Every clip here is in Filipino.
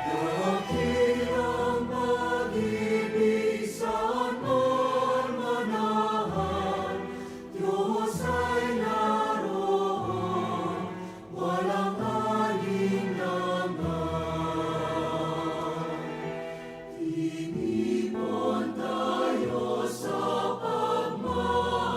Dakilang pag-ibig sa manahan, Diyos ay naroon, walang alinlangan. Tinipon tayo sa pagmamahal,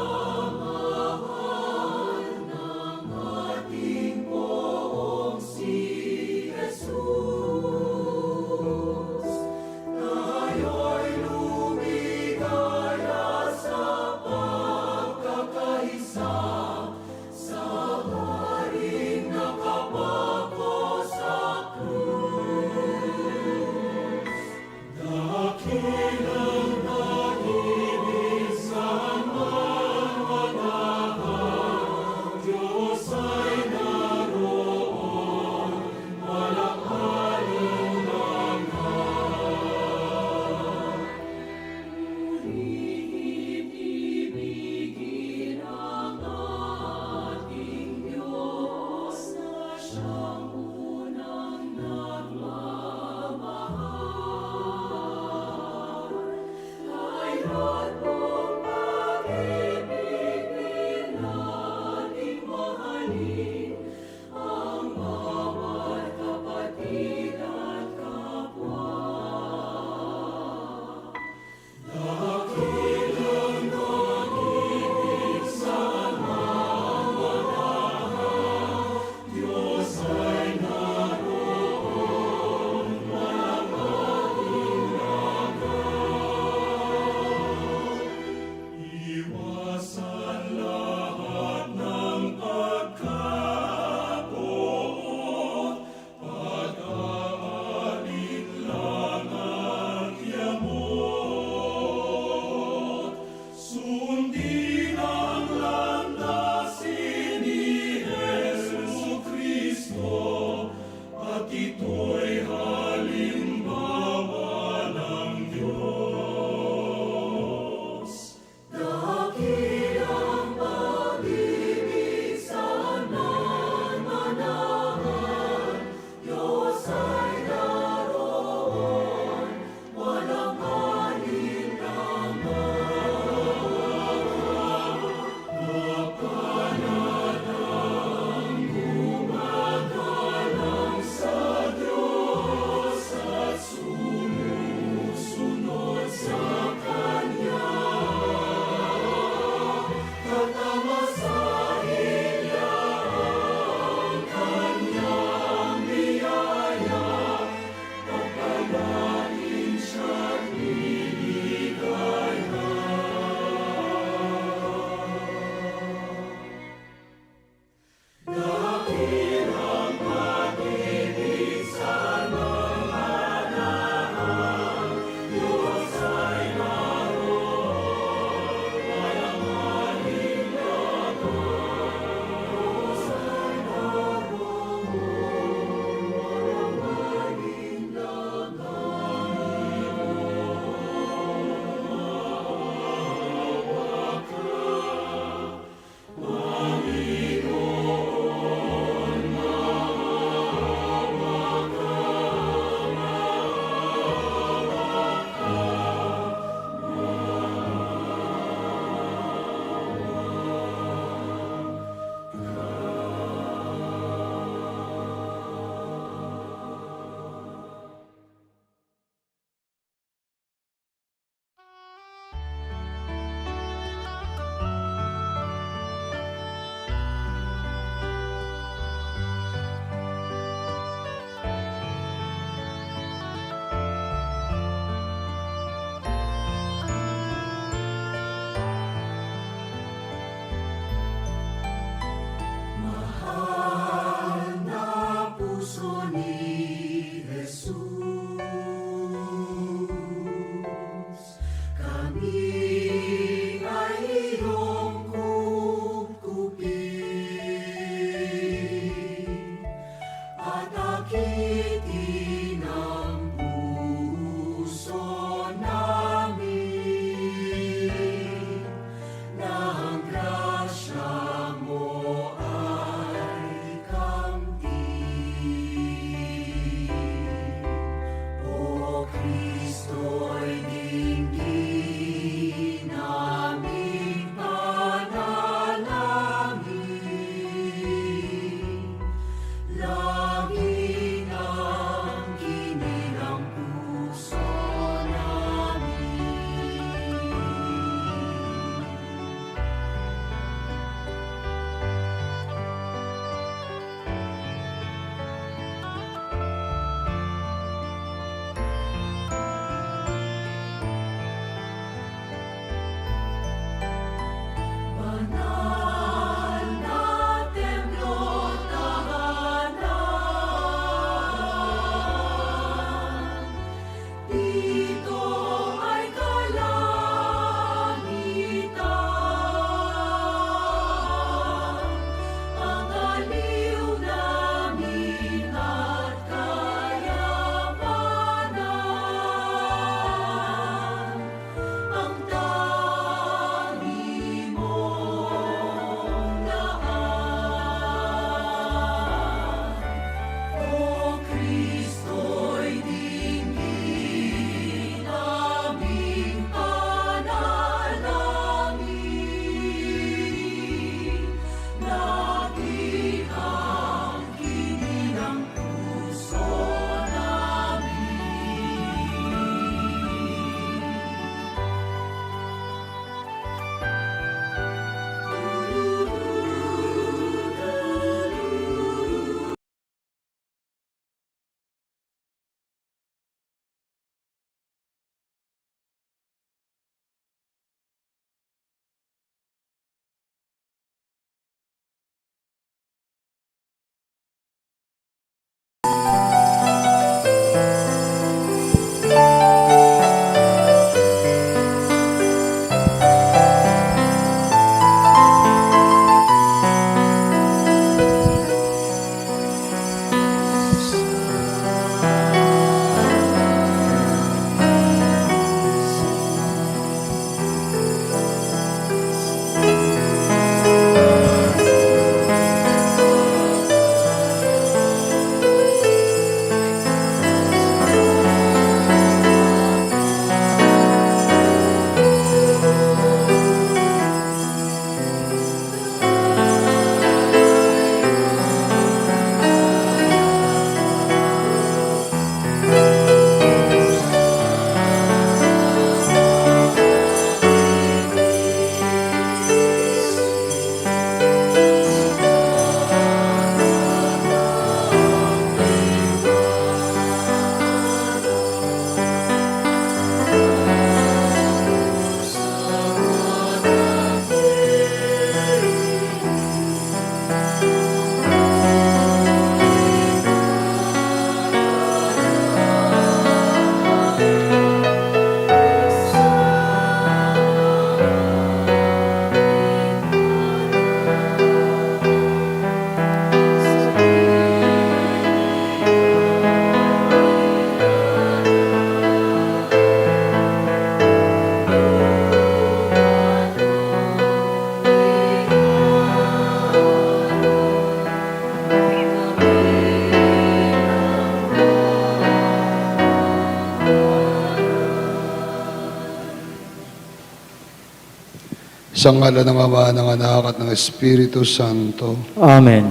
Sa ngala ng Ama, ng Anak at ng Espiritu Santo, Amen.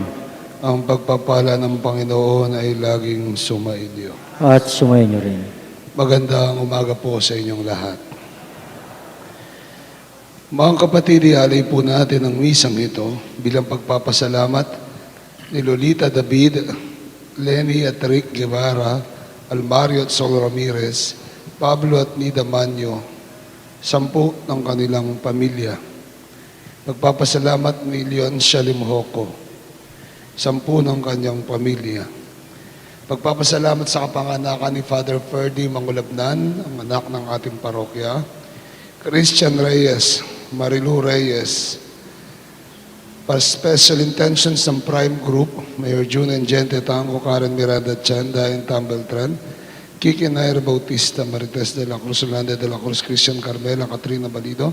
ang pagpapala ng Panginoon ay laging sumainyo. At sumayin niyo rin. Magandang umaga po sa inyong lahat. Mga kapatid, ialay po natin ang misang ito bilang pagpapasalamat ni Lolita David, Lenny at Rick Guevara, Almario at Sol Ramirez, Pablo at Nida Manyo, 10 ng kanilang pamilya. Pagpapasalamat ni Leon Shalimhoko, 10 ng kanyang pamilya. Pagpapasalamat sa kapanganakan ni Father Ferdy Mangulabnan, ang anak ng ating parokya, Christian Reyes, Marilu Reyes, para special intentions ng Prime Group, Mayor June Engente Tango, Karen Miranda Chanda, and Tambeltran, Kiki Nair Bautista, Marites de la Cruz, Yolanda de la Cruz, Christian Carmela, Katrina Balido,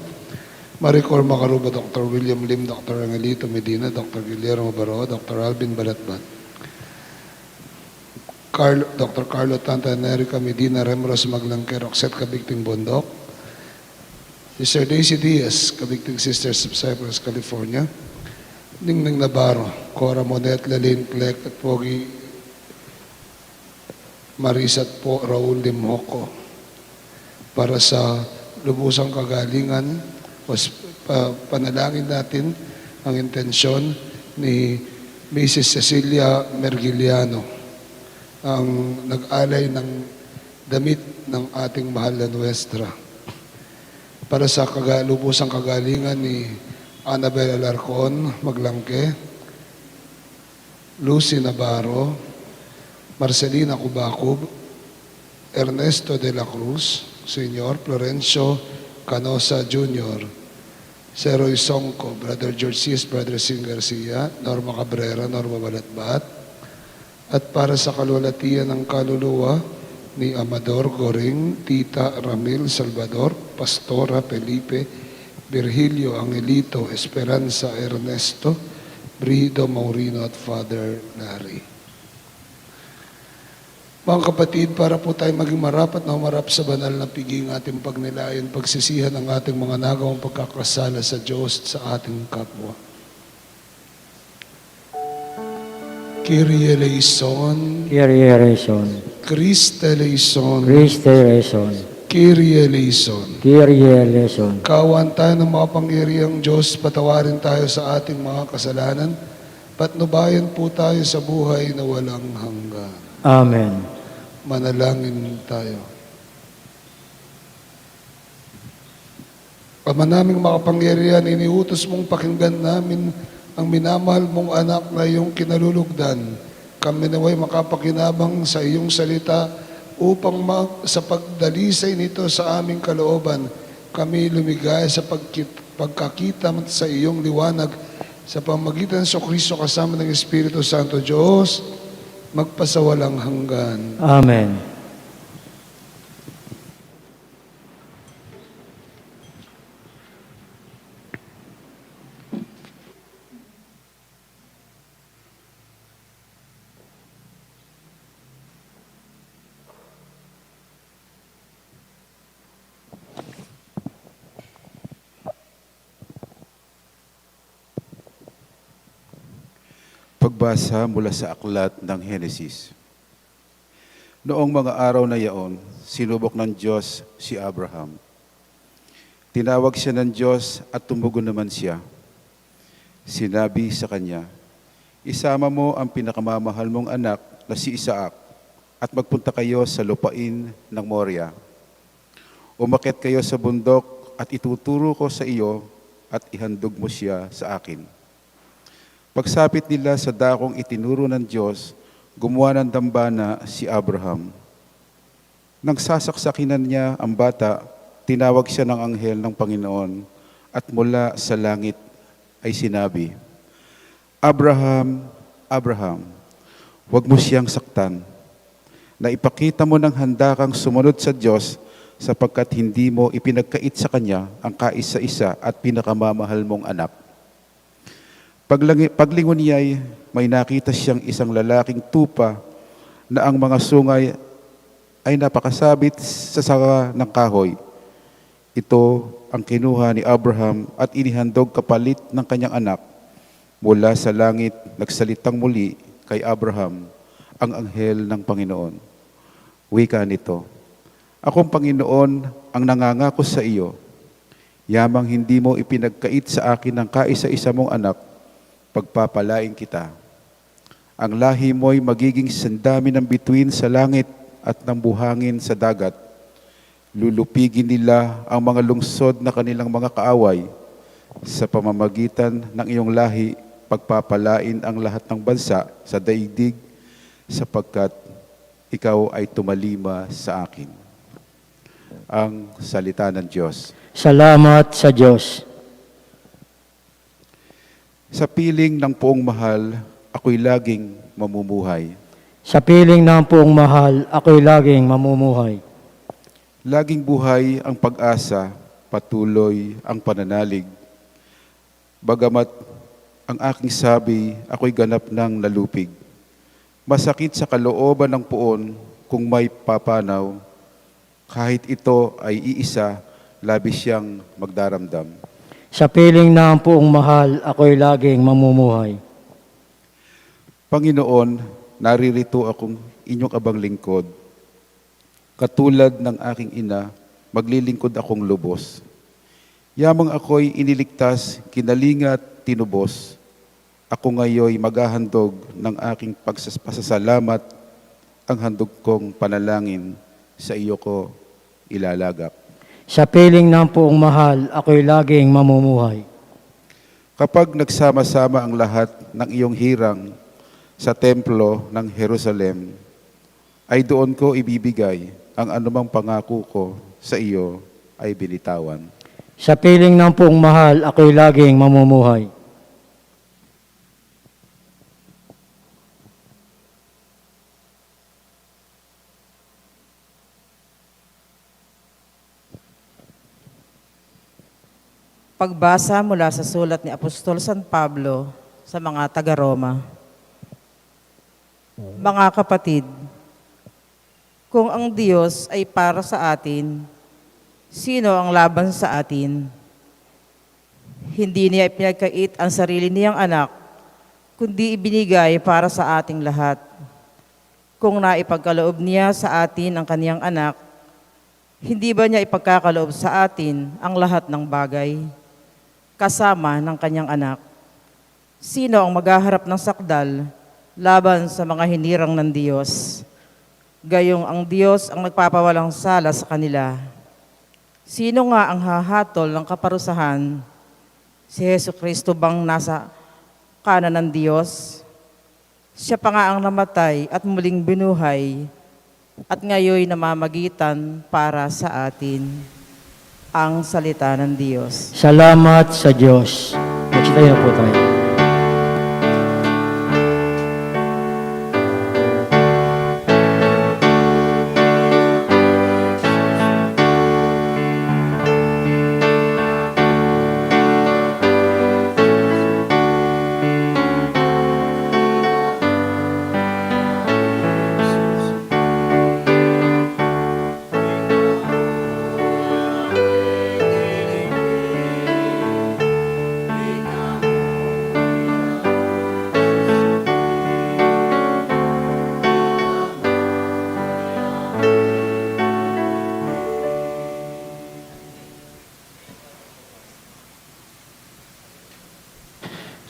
Maricor Macaruba, Dr. William Lim, Dr. Angelito Medina, Dr. Guillermo Baro, Dr. Alvin Balatbat, Dr. Carlo Tanta, Erica Medina, Remros Maglangke, Roxette Kabigting Bondok, Sister Daisy Diaz, Kabigting Sisters of Cyprus, California, Ningning Navarro, Cora Monet, Lalene Clec, at Pogi Marisa at po Raul Limhoco, para sa lubusang kagalingan. Panalangin natin ang intensyon ni Mrs. Cecilia Mergiliano, ang nag-alay ng damit ng ating mahal na nuestra, para sa lubusang kagalingan ni Annabel Alarcon Maglangke, Lucy Navarro, Marcelina Cubacob, Ernesto de la Cruz Sr., Florencio Canosa Jr., Seroy Songco, Brother George Cis, Brother Sing Garcia, Norma Cabrera, Norma Balatbat, at para sa kalulatian ng kaluluwa ni Amador Goring, Tita Ramil Salvador, Pastora Felipe, Virgilio Angelito, Esperanza Ernesto, Brido Maurino at Father Larry. Mga kapatid, para po tayo maging marapat na humarap sa banal na piging ating pagnilayan, pagsisihan ng ating mga nagawang pagkakasala sa Diyos at sa ating kapwa. Kyrie eleison, Kyrie eleison. Christe eleison, Christe eleison. Kyrie eleison. Kyrie eleison. Kawan tayo ng makapangyarihang Diyos, patawarin tayo sa ating mga kasalanan, patnubayan po tayo sa buhay na walang hanggan. Amen. Manalangin tayo. Ama naming makapangyarihan, iniutos mong pakinggan namin ang minamahal mong anak na iyong kinalulugdan. Kami naway makapakinabang sa iyong salita upang sa pagdalisay nito sa aming kalooban, kami lumigaya sa pagkakita sa iyong liwanag sa pamagitan sa Kristo kasama ng Espiritu Santo. Diyos, magpasawalang hanggan. Amen. Pagbasa mula sa aklat ng Henesis. Noong mga araw na yaon, sinubok ng Diyos si Abraham. Tinawag siya ng Diyos at tumugon naman siya. Sinabi sa kanya, "Isama mo ang pinakamamahal mong anak na si Isaac at magpunta kayo sa lupain ng Moria. Umakyat kayo sa bundok at ituturo ko sa iyo at ihandog mo siya sa akin." Pagsapit nila sa dakong itinuro ng Diyos, gumawa ng dambana si Abraham. Nang sasaksakinan niya ang bata, tinawag siya ng anghel ng Panginoon at mula sa langit ay sinabi, "Abraham, Abraham, huwag mo siyang saktan. Naipakita mo ng handa kang sumunod sa Diyos sapagkat hindi mo ipinagkait sa Kanya ang kaisa-isa at pinakamamahal mong anak." Paglingon niya'y may nakita siyang isang lalaking tupa na ang mga sungay ay napakasabit sa sanga ng kahoy. Ito ang kinuha ni Abraham at inihandog kapalit ng kanyang anak. Mula sa langit, nagsalitang muli kay Abraham ang anghel ng Panginoon. Wika nito, akong Panginoon ang nangangako sa iyo, yamang hindi mo ipinagkait sa akin ng kaisa-isa mong anak, pagpapalain kita. Ang lahi mo'y magiging sandami ng bituin sa langit at ng buhangin sa dagat. Lulupigin nila ang mga lungsod na kanilang mga kaaway. Sa pamamagitan ng iyong lahi, pagpapalain ang lahat ng bansa sa daigdig, sapagkat ikaw ay tumalima sa akin. Ang salita ng Diyos. Salamat sa Diyos. Sa piling ng poong mahal, ako'y laging mamumuhay. Sa piling ng poong mahal, ako'y laging mamumuhay. Laging buhay ang pag-asa, patuloy ang pananalig. Bagamat ang aking sabi, ako'y ganap ng nalupig. Masakit sa kalooban ng puon kung may papanaw. Kahit ito ay iisa, labis siyang magdaramdam. Sa piling ng poong mahal, ako'y laging mamumuhay. Panginoon, naririto akong inyong abang lingkod. Katulad ng aking ina, maglilingkod akong lubos. Yamang ako'y iniligtas, kinalingat, tinubos. Ako ngayoy maghahandog ng aking pasasalamat, ang handog kong panalangin, sa iyo ko ilalagak. Sa piling ng poong mahal, ako'y laging mamumuhay. Kapag nagsama-sama ang lahat ng iyong hirang sa templo ng Jerusalem, ay doon ko ibibigay ang anumang pangako ko sa iyo ay binitawan. Sa piling ng poong mahal, ako'y laging mamumuhay. Pagbasa mula sa sulat ni Apostol San Pablo sa mga taga-Roma. Mga kapatid, kung ang Diyos ay para sa atin, sino ang laban sa atin? Hindi niya ipinagkait ang sarili niyang anak, kundi ibinigay para sa ating lahat. Kung naipagkaloob niya sa atin ang kaniyang anak, hindi ba niya ipagkakaloob sa atin ang lahat ng bagay, kasama ng kanyang anak? Sino ang maghaharap ng sakdal laban sa mga hinirang ng Diyos? Gayong ang Diyos ang nagpapawalang sala sa kanila. Sino nga ang hahatol ng kaparusahan? Si Jesucristo bang nasa kanan ng Diyos? Siya pa nga ang namatay at muling binuhay at ngayoy namamagitan para sa atin. Ang salita ng Diyos. Salamat sa Diyos. Magsitayo na po tayo.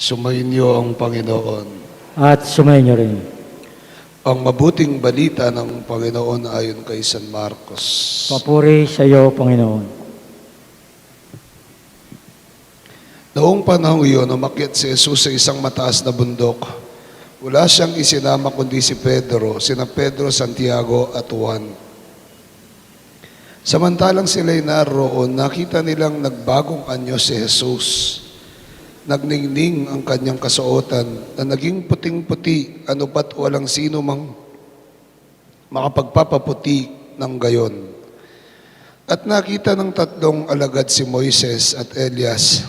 Sumayin niyo ang Panginoon. At sumayin niyo rin. Ang mabuting balita ng Panginoon ayon kay San Marcos. Papuri sa iyo, Panginoon. Noong panahon iyon, umakyat si Jesus sa isang mataas na bundok. Wala siyang isinama kundi si Pedro, sina Pedro, Santiago at Juan. Samantalang sila'y naroon, nakita nilang nagbagong anyo si Jesus. Nagningning ang kanyang kasuotan na naging puting-puti, ano ba't walang sino mang makapagpapaputi ng gayon. At nakita ng tatlong alagad si Moises at Elias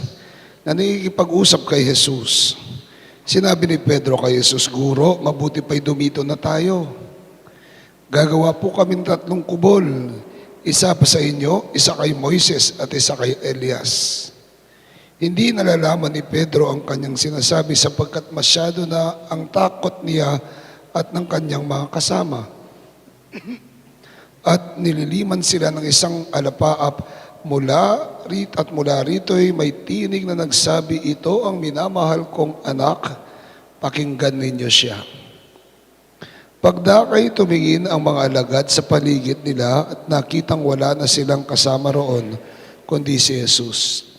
na nakikipag-usap kay Jesus. Sinabi ni Pedro kay Jesus, Guro, mabuti pa'y dumito na tayo. Gagawa po kaming 3 kubol, Isa pa sa inyo, isa kay Moises at isa kay Elias. Hindi nalalaman ni Pedro ang kanyang sinasabi sapagkat masyado na ang takot niya at ng kanyang mga kasama. At nililiman sila ng isang alapaap mula rito'y may tinig na nagsabi, ito ang minamahal kong anak, pakinggan ninyo siya. Pagdakay tumingin ang mga alagad sa paligid nila at nakitang wala na silang kasama roon, kundi si Jesus.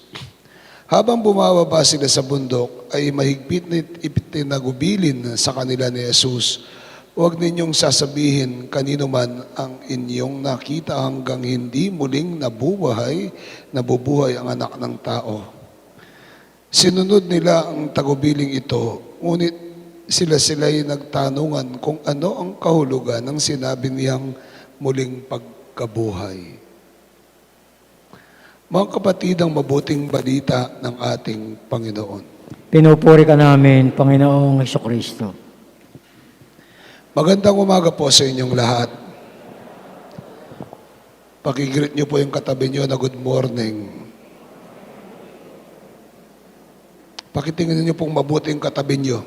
Habang bumababa sila sa bundok, ay mahigpit na ipitinagubilin sa kanila ni Jesus, huwag ninyong sasabihin kanino man ang inyong nakita hanggang hindi muling nabubuhay ang anak ng tao. Sinunod nila ang tagubiling ito, ngunit sila'y nagtanungan kung ano ang kahulugan ng sinabi niyang muling pagkabuhay. Mga kapatid, ang mabuting balita ng ating Panginoon. Pinupuri ka namin, Panginoong Hesukristo. Magandang umaga po sa inyong lahat. Pakigreet niyo po yung katabi niyo na good morning. Pakitingin niyo pong mabuting katabi niyo.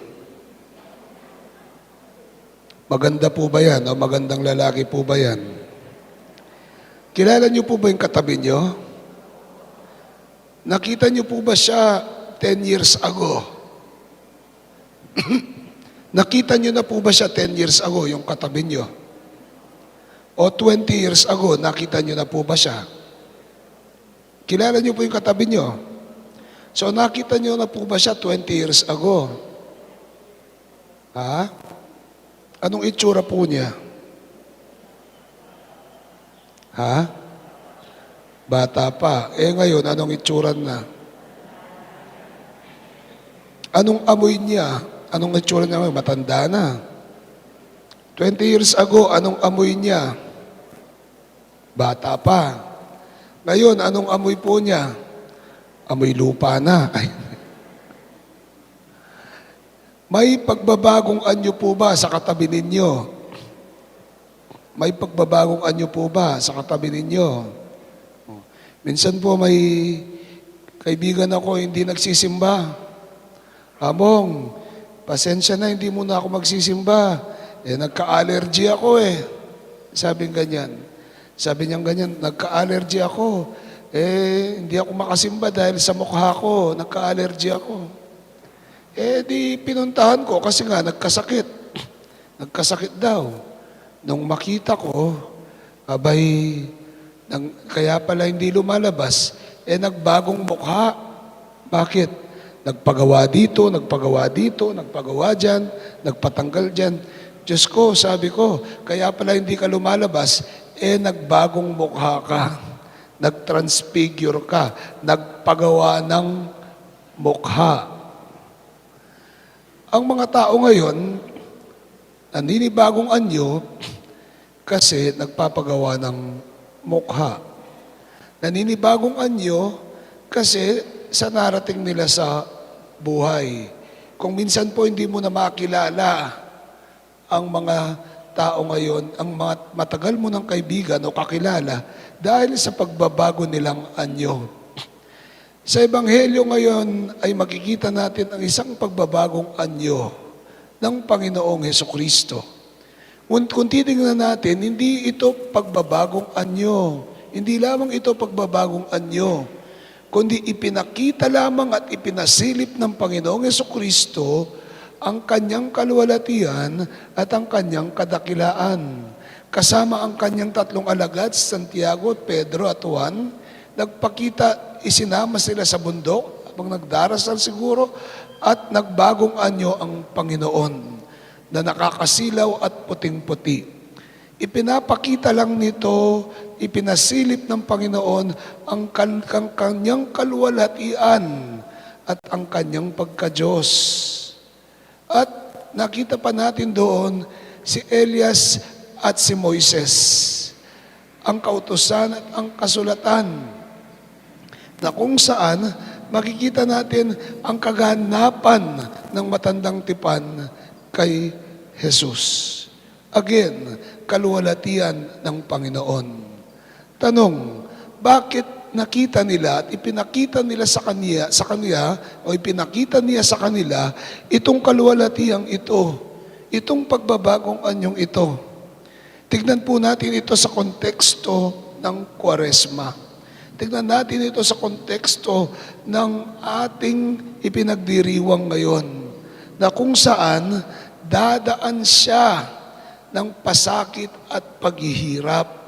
Maganda po ba yan? O magandang lalaki po ba yan? Kilala niyo po ba yung katabi niyo? Nakita niyo po ba siya 10 years ago? Nakita niyo na po ba siya 10 years ago, yung katabi niyo? O 20 years ago, nakita niyo na po ba siya? Kilala niyo po yung katabi niyo? So nakita niyo na po ba siya 20 years ago? Ha? Anong itsura po niya? Ha? Bata pa. Ngayon, anong itsura na? Anong amoy niya? Anong itsura niya? Matanda na. 20 years ago, anong amoy niya? Bata pa. Ngayon, anong amoy po niya? Amoy lupa na. Ay. May pagbabagong anyo po ba sa katabi ninyo? May pagbabagong anyo po ba sa katabi ninyo? Minsan po may kaibigan ako hindi nagsisimba. Among, pasensya na, hindi muna ako magsisimba. Nagka-allergy ako Sabi ganyan. Sabi niyang ganyan, nagka-allergy ako. Hindi ako makasimba dahil sa mukha ko, nagka-allergy ako. Di pinuntahan ko kasi nga nagkasakit. Nagkasakit daw. Nung makita ko, kaya pala hindi lumalabas, nagbagong mukha. Bakit? Nagpagawa dito, nagpagawa dyan, nagpatanggal dyan. Diyos ko, sabi ko, kaya pala hindi ka lumalabas, nagbagong mukha ka. Nagtransfigure ka. Nagpagawa ng mukha. Ang mga tao ngayon, naninibagong anyo kasi nagpapagawa ng mukha. Naninibagong anyo kasi sa narating nila sa buhay. Kung minsan po hindi mo na makilala ang mga tao ngayon, ang mga matagal mo ng kaibigan o kakilala dahil sa pagbabago nilang anyo. Sa Ebanghelyo ngayon ay makikita natin ang isang pagbabagong anyo ng Panginoong Hesukristo. Kung titingnan natin, hindi ito pagbabagong anyo. Hindi lamang ito pagbabagong anyo, kundi ipinakita lamang at ipinasilip ng Panginoong Hesukristo ang kanyang kaluwalhatian at ang kanyang kadakilaan. Kasama ang kanyang tatlong alagad, Santiago, Pedro at Juan, nagpakita, isinama sila sa bundok habang nagdarasal siguro at nagbagong anyo ang Panginoon na nakakasilaw at puting-puti. Ipinapakita lang nito, ipinasilip ng Panginoon ang kanyang kaluwalhatian at ang kanyang pagka-Diyos. At nakita pa natin doon si Elias at si Moises, ang kautusan at ang kasulatan, na kung saan makikita natin ang kaganapan ng matandang tipan kay Jesus. Again, kaluwalhatian ng Panginoon. Tanong, bakit nakita nila at ipinakita nila sa kanya o ipinakita niya sa kanila itong kaluwalhatiang ito, itong pagbabagong anyong ito? Tignan po natin ito sa konteksto ng Kwaresma. Tignan natin ito sa konteksto ng ating ipinagdiriwang ngayon, na kung saan dadaan siya ng pasakit at paghihirap.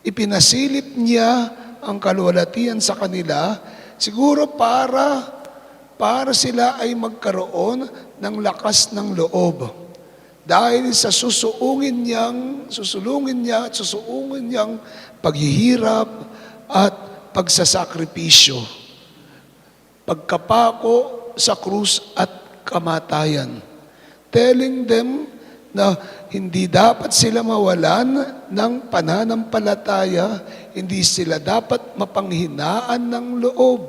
Ipinasilip niya ang kaluwalhatian sa kanila, siguro para sila ay magkaroon ng lakas ng loob. Dahil sa susulungin niyang paghihirap at pagsasakripisyo, pagkapako sa krus at kamatayan. Telling them na hindi dapat sila mawalan ng pananampalataya, hindi sila dapat mapanghinaan ng loob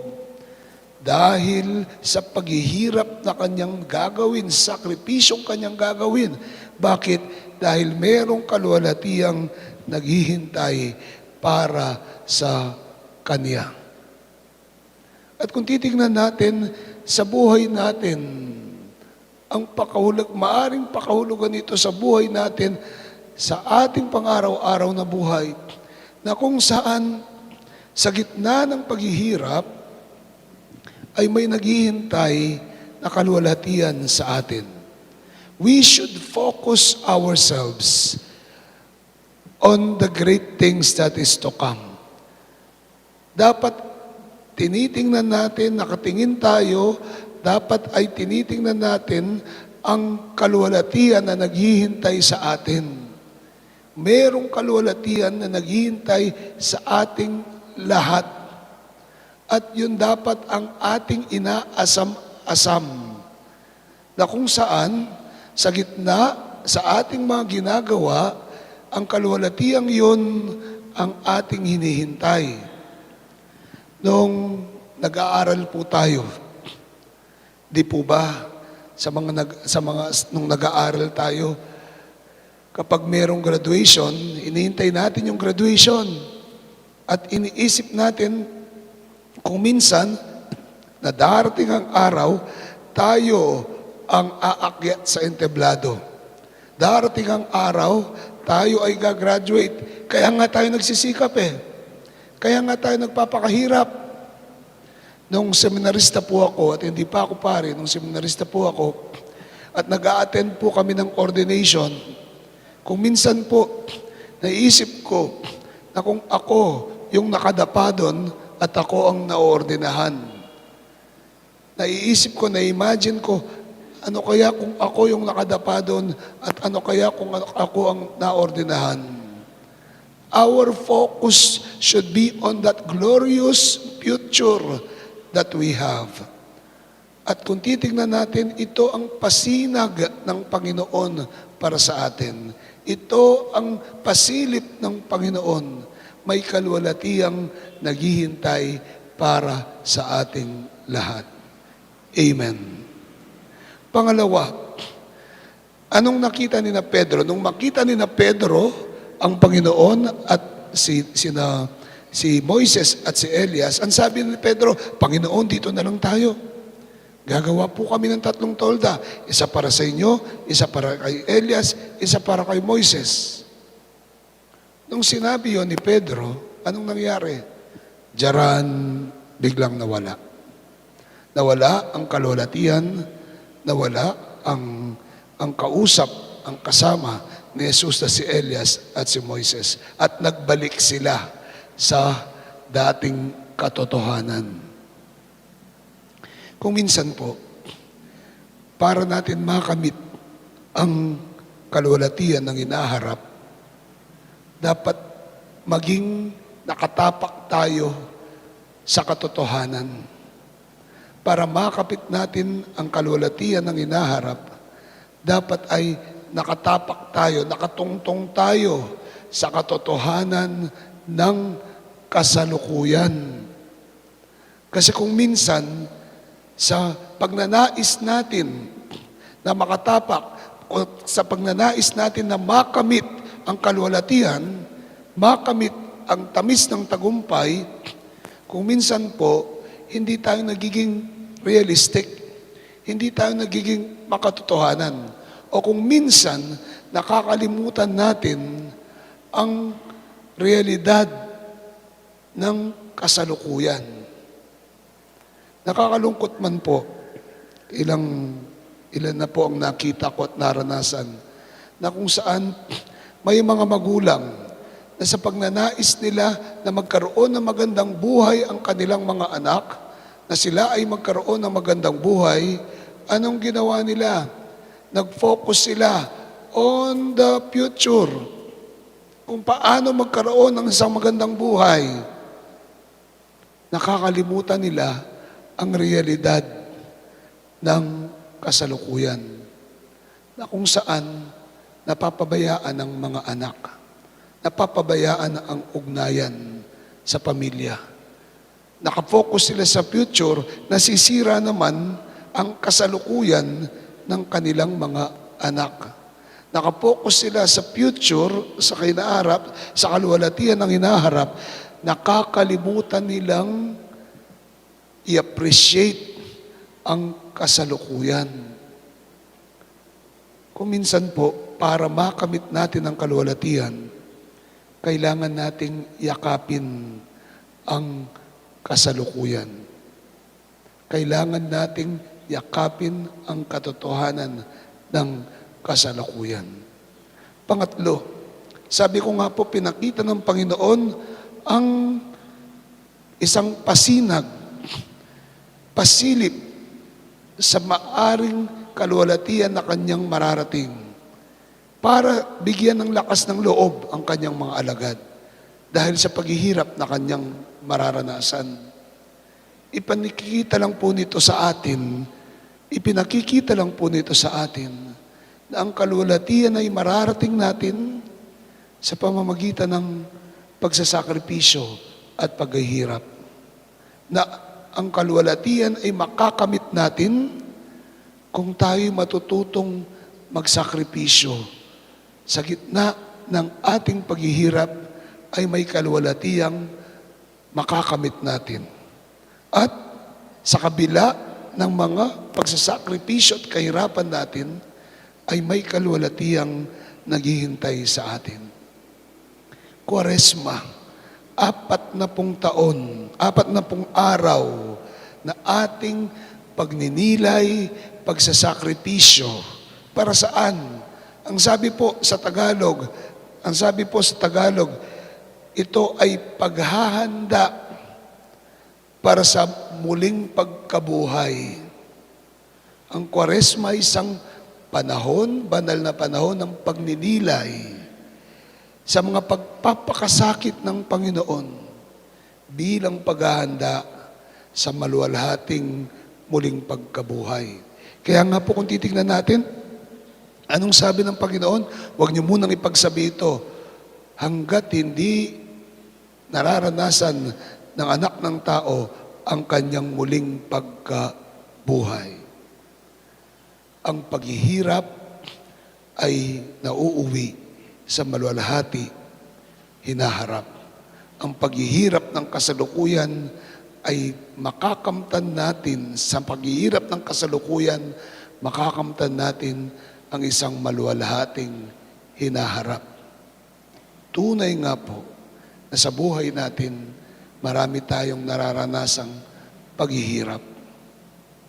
dahil sa paghihirap na kanyang gagawin, sakripisyong kanyang gagawin. Bakit? Dahil merong kaluwalhatiang naghihintay para sa kanya. At kung titignan natin sa buhay natin, ang maaring pakahulugan nito sa buhay natin, sa ating pang-araw-araw na buhay, na kung saan sa gitna ng paghihirap ay may naghihintay na kaluwalhatian sa atin. We should focus ourselves on the great things that is to come. Dapat tinitingnan natin, nakatingin tayo, dapat ay tinitingnan natin ang kaluwalhatian na naghihintay sa atin. Merong kaluwalhatian na naghihintay sa ating lahat. At yun dapat ang ating inaasam-asam. Na kung saan, sa gitna, sa ating mga ginagawa, ang kaluwalhatiang yun ang ating hinihintay. Nung nag-aaral po tayo, di po ba, nung nag-aaral tayo, kapag merong graduation, inihintay natin yung graduation. At iniisip natin, kung minsan, na darating ang araw, tayo ang aakyat sa entablado. Darating ang araw, tayo ay gagraduate. Kaya nga tayo nagsisikap Kaya nga tayo nagpapakahirap. Nung seminarista po ako, at hindi pa ako pare, nung seminarista po ako, at nag-a-attend po kami ng ordination, kung minsan po, naisip ko na kung ako yung nakadapa doon at ako ang naordinahan. Naiisip ko, na-imagine ko, ano kaya kung ako yung nakadapa doon at ano kaya kung ako ang naordinahan. Our focus should be on that glorious future that we have. At kung titignan natin, ito ang pasinag ng Panginoon para sa atin. Ito ang pasilip ng Panginoon. May kaluwalhatiang naghihintay para sa ating lahat. Amen. Pangalawa, anong nakita ni na Pedro? Nung makita ni na Pedro ang Panginoon at si Moises at si Elias, ang sabi ni Pedro, Panginoon, dito na lang tayo. Gagawa po kami ng 3 tolda. Isa para sa inyo, isa para kay Elias, isa para kay Moises. Nung sinabi yon ni Pedro, anong nangyari? Diyaran, biglang nawala. Nawala ang kaluwalhatian, nawala ang kausap, ang kasama ni Jesus na si Elias at si Moises. At nagbalik sila sa dating katotohanan. Kung minsan po, para natin makamit ang kaluwalhatian ng inaharap, dapat maging nakatapak tayo sa katotohanan. Para makapit natin ang kaluwalhatian ng inaharap, dapat ay nakatapak tayo, nakatungtong tayo sa katotohanan ng kasalukuyan. Kasi kung minsan, sa pagnanais natin na makatapak o sa pagnanais natin na makamit ang kaluwalhatian, makamit ang tamis ng tagumpay, kung minsan po, hindi tayo nagiging realistic, hindi tayo nagiging makatotohanan. O kung minsan, nakakalimutan natin ang realidad ng kasalukuyan. Nakakalungkot man po, ilan na po ang nakita ko at naranasan na kung saan may mga magulang na sa pagnanais nila na magkaroon ng magandang buhay ang kanilang mga anak, na sila ay magkaroon ng magandang buhay, anong ginawa nila? Nag-focus sila on the future, kung paano magkaroon ng isang magandang buhay. Nakakalimutan nila ang realidad ng kasalukuyan, na kung saan napapabayaan ng mga anak, napapabayaan ang ugnayan sa pamilya. Nakafocus sila sa future, nasisira naman ang kasalukuyan ng kanilang mga anak. Nakapokus sila sa future, sa kinaharap, sa kaluwalhatian ng hinaharap, nakakalimutan nilang i-appreciate ang kasalukuyan. Kung minsan po, para makamit natin ang kaluwalhatian, kailangan nating yakapin ang kasalukuyan. Kailangan nating yakapin ang katotohanan ng kasalukuyan. Pangatlo, sabi ko nga po, pinakita ng Panginoon ang isang pasilip sa maaring kaluwalhatian na kanyang mararating para bigyan ng lakas ng loob ang kanyang mga alagad dahil sa paghihirap na kanyang mararanasan. Ipinakikita lang po nito sa atin na ang kaluwalhatian ay mararating natin sa pamamagitan ng pagsasakripisyo at paghihirap. Na ang kaluwalhatian ay makakamit natin kung tayo'y matututong magsakripisyo. Sa gitna ng ating paghihirap ay may kaluwalhatiang makakamit natin. At sa kabila ng mga pagsasakripisyo at kahirapan natin, ay may kaluwalhatiang naghihintay sa atin. Kwaresma, 40 taon, 40 araw na ating pagninilay, pagsasakripisyo. Para saan? Ang sabi po sa Tagalog, ito ay paghahanda para sa muling pagkabuhay. Ang Kwaresma ay isang panahon, banal na panahon ng pagninilay sa mga pagpapakasakit ng Panginoon bilang paghahanda sa maluwalhating muling pagkabuhay. Kaya nga po kung titignan natin, anong sabi ng Panginoon? Huwag niyo munang ipagsabi ito hanggat hindi nararanasan ng anak ng tao ang kanyang muling pagkabuhay. Ang paghihirap ay nauuwi sa maluwalhati, hinaharap. Ang paghihirap ng kasalukuyan ay makakamtan natin, sa paghihirap ng kasalukuyan, makakamtan natin ang isang maluwalhating hinaharap. Tunay nga po na sa buhay natin, marami tayong nararanasang paghihirap,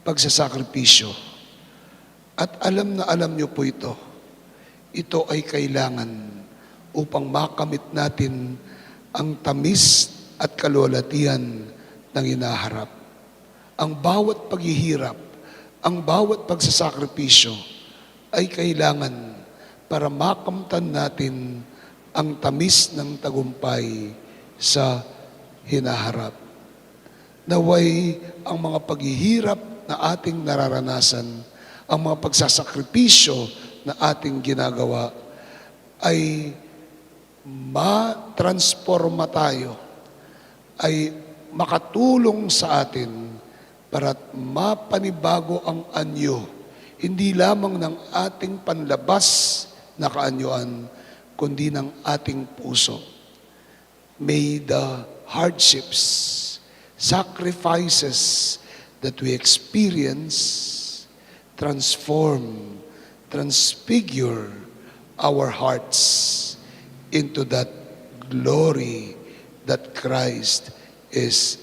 pagsasakripisyo. At alam na alam niyo po ito. Ito ay kailangan upang makamit natin ang tamis at kaluwalhatian ng hinaharap. Ang bawat paghihirap, ang bawat pagsasakripisyo ay kailangan para makamtan natin ang tamis ng tagumpay sa hinaharap. Naway ang mga paghihirap na ating nararanasan, ang mga pagsasakripisyo na ating ginagawa ay matransforma tayo, ay makatulong sa atin para mapanibago ang anyo, hindi lamang ng ating panlabas na kaanyuan, kundi ng ating puso. may the hardships, sacrifices that we experience transform, transfigure our hearts into that glory that Christ is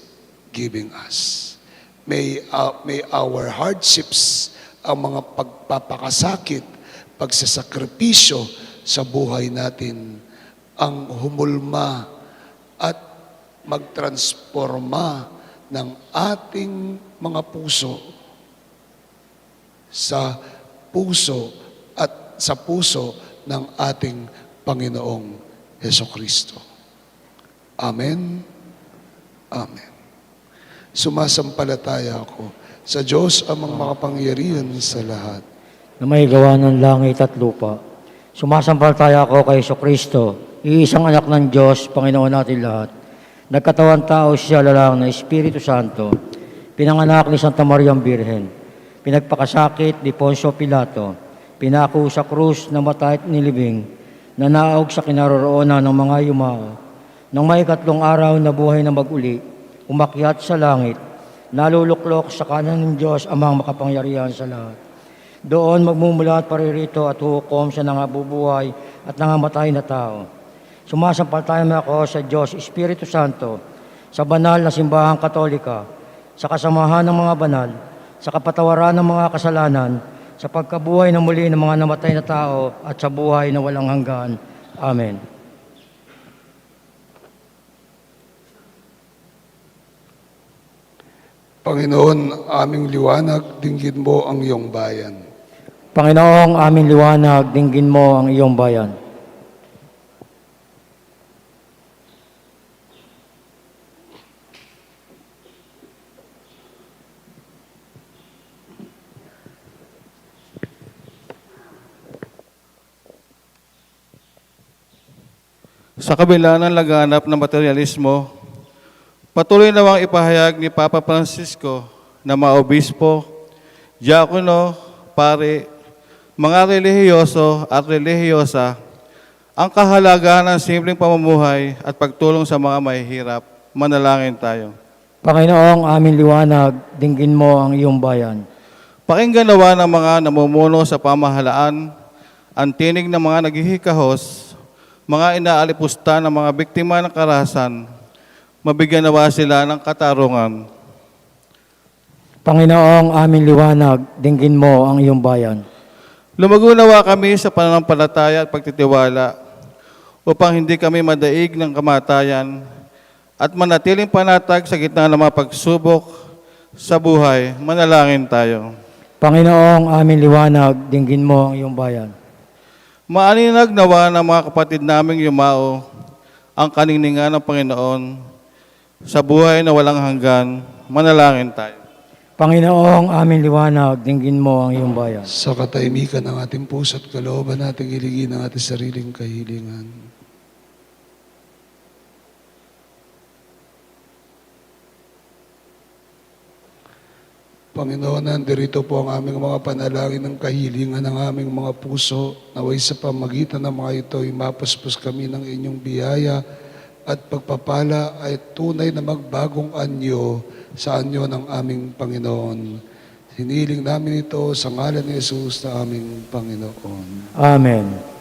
giving us. May our hardships, ang mga pagpapakasakit, pagsasakripisyo sa buhay natin, ang humulma at magtransforma ng ating mga puso sa puso ng ating Panginoong Hesukristo. Amen. Amen. Sumasampalataya ako sa Diyos amang makapangyarihan sa lahat. Na may gawa ng langit at lupa. Sumasampalataya ako kay Kristo, iisang anak ng Diyos, Panginoon natin lahat. Nagkatawang tao siya lalang na Espiritu Santo, pinanganak ni Santa Mariang Birhen, pinagpakasakit ni Poncio Pilato, pinako sa krus na matay at nilibing, nanaog sa kinaroroonan ng mga yumao. Nang may 3 araw na buhay na mag-uli, umakyat sa langit, naluluklok sa kanan ng Diyos amang makapangyarihan sa lahat. Doon magmumula at paririto at hukom sa nangabubuhay at nangamatay na tao. Sumasampalataya ako sa Diyos, Espiritu Santo, sa banal na simbahang katolika, sa kasamahan ng mga banal, sa kapatawaran ng mga kasalanan, sa pagkabuhay na muli ng mga namatay na tao at sa buhay na walang hanggan. Amen. Panginoon, aming liwanag, dinggin mo ang iyong bayan. Panginoong aming liwanag, dinggin mo ang iyong bayan. Sa kabila ng laganap ng materialismo, patuloy nawang ipahayag ni Papa Francisco na mga obispo, diakono, pare, mga relihiyoso at relihiyosa ang kahalagahan ng simpleng pamumuhay at pagtulong sa mga mahihirap. Manalangin tayo. Panginoong aming liwanag, dinggin mo ang iyong bayan. Pakinggan nawa ng mga namumuno sa pamahalaan ang tinig ng mga naghihikahos, mga inaalipusta ng mga biktima ng karahasan, mabigyan nawa sila ng katarungan. Panginoong aming liwanag, dinggin mo ang iyong bayan. Lumago nawa kami sa pananampalataya at pagtitiwala upang hindi kami madaig ng kamatayan at manatiling panatag sa gitna ng mga pagsubok sa buhay. Manalangin tayo. Panginoong aming liwanag, dinggin mo ang iyong bayan. Maaninag nawa ng mga kapatid naming yumao ang kaningningan ng Panginoon sa buhay na walang hanggan. Manalangin tayo. Panginoong aming liwanag, dinggin mo ang iyong bayan. Sa katahimikan ng ating puso at kalooban nating iligin ang ating sariling kahilingan. Panginoon, nandirito po ang aming mga panalangin ng kahilingan ng aming mga puso. Naway sa pamagitan ng mga ito, mapaspos kami ng inyong biyaya at pagpapala ay tunay na magbagong anyo sa anyo ng aming Panginoon. Hiniling namin ito sa ngalan ni Jesus na aming Panginoon. Amen.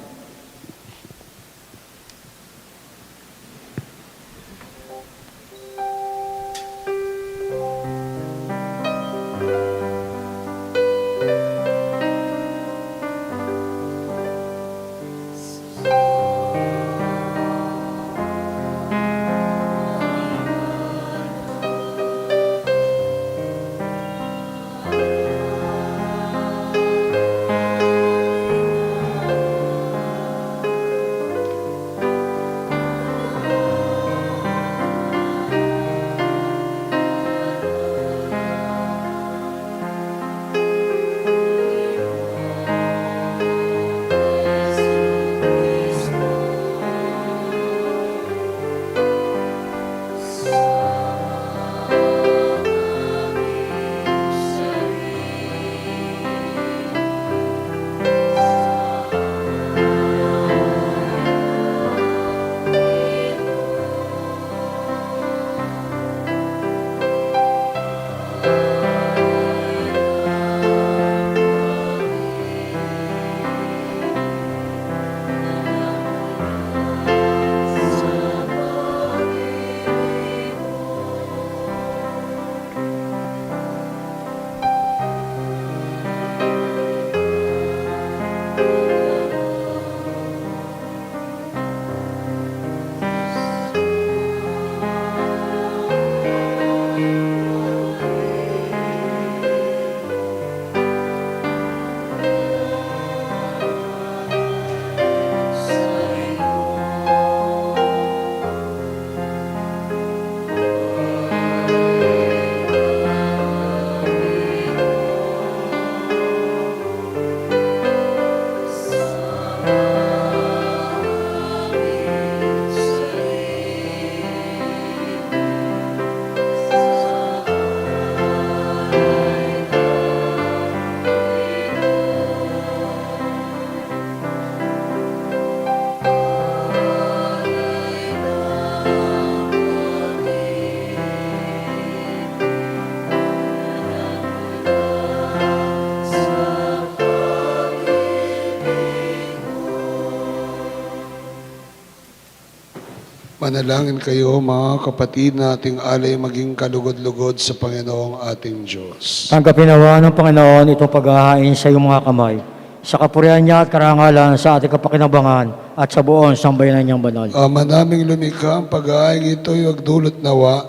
Manalangin kayo mga kapatid na ating alay maging kalugod-lugod sa Panginoong ating Diyos. Tanggapin nawa ng Panginoon itong paghahain sa iyong mga kamay, sa kapurihan niya at karangalan sa ating kapakinabangan at sa buong sambayanan niyang banal. Ama naming lumikha, ang pag-aayang ito ay magdulot nawa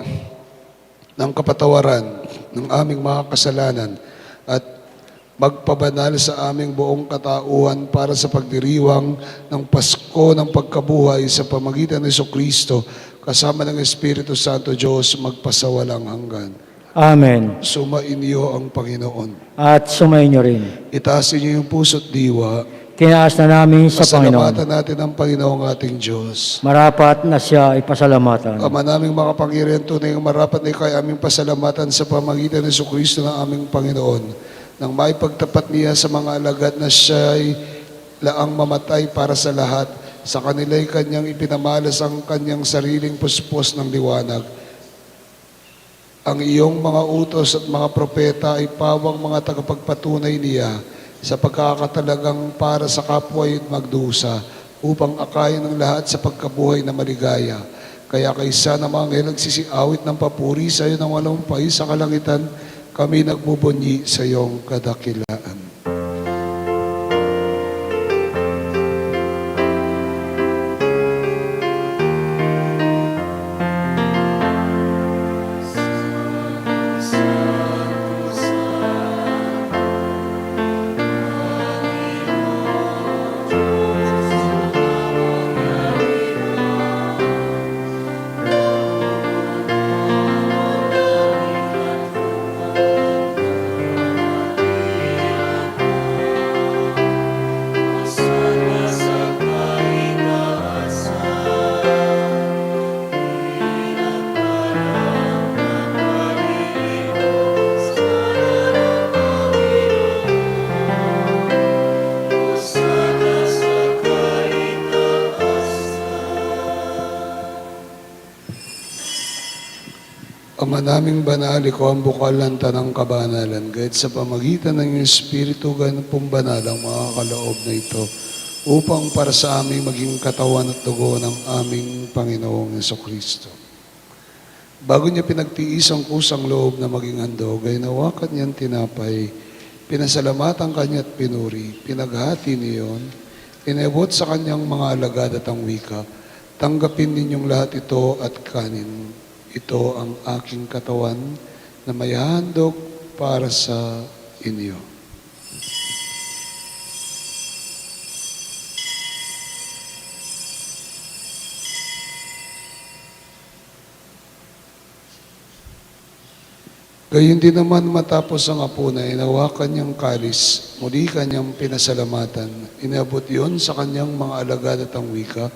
ng kapatawaran ng aming mga kasalanan at magpabanal sa aming buong katauhan para sa pagdiriwang ng Pasko ng pagkabuhay sa pamagitan ng Jesucristo kasama ng Espiritu Santo Diyos magpasawalang hanggan. Amen. Sumainyo ang Panginoon. At sumayin niyo rin. Itaasin niyo yung puso't diwa. Tinaas na namin sa Pasalamatan Panginoon. natin ang Panginoong ating Diyos. Marapat na siya ipasalamatan. Ama naming makapangyarihan, tunay ang marapat na ikay aming pasalamatan sa pamagitan ng Jesucristo ng aming Panginoon. Nang maipagtapat niya sa mga alagad na siya'y laang mamatay para sa lahat, sa kanila'y kanyang ipinamalas ang kanyang sariling puspos ng liwanag. Ang iyong mga utos at mga propeta ay pawang mga tagapagpatunay niya sa pagkakatalagang para sa kapwa'y magdusa upang akayin ng lahat sa pagkabuhay na maligaya. Kaya kaysa na mga nagsisiawit ng papuri sa iyo ng walumpay sa kalangitan, kami nagbubunyi sa iyong kadakilaan. Ama naming banal, ikaw ang bukal ng tanang kabanalan, kahit sa pamagitan ng iyong Espiritu, ganun pong banal ang mga kaloob na ito, upang para sa aming maging katawan at dugo ng aming Panginoong Jesucristo. Bago niya pinagtiis ang kusang loob na maging handog, ay nawakan niyang tinapay, pinasalamatan kanya at pinuri, pinaghati niyon, inabot sa kanyang mga alagad at ang wika, tanggapin ninyong lahat ito at kanin. Ito ang aking katawan na may handog para sa inyo. Gayun din naman matapos ang apuna, inawakan niyang kalis, muli kanyang pinasalamatan. Inabot yon sa kanyang mga alagad at ang wika,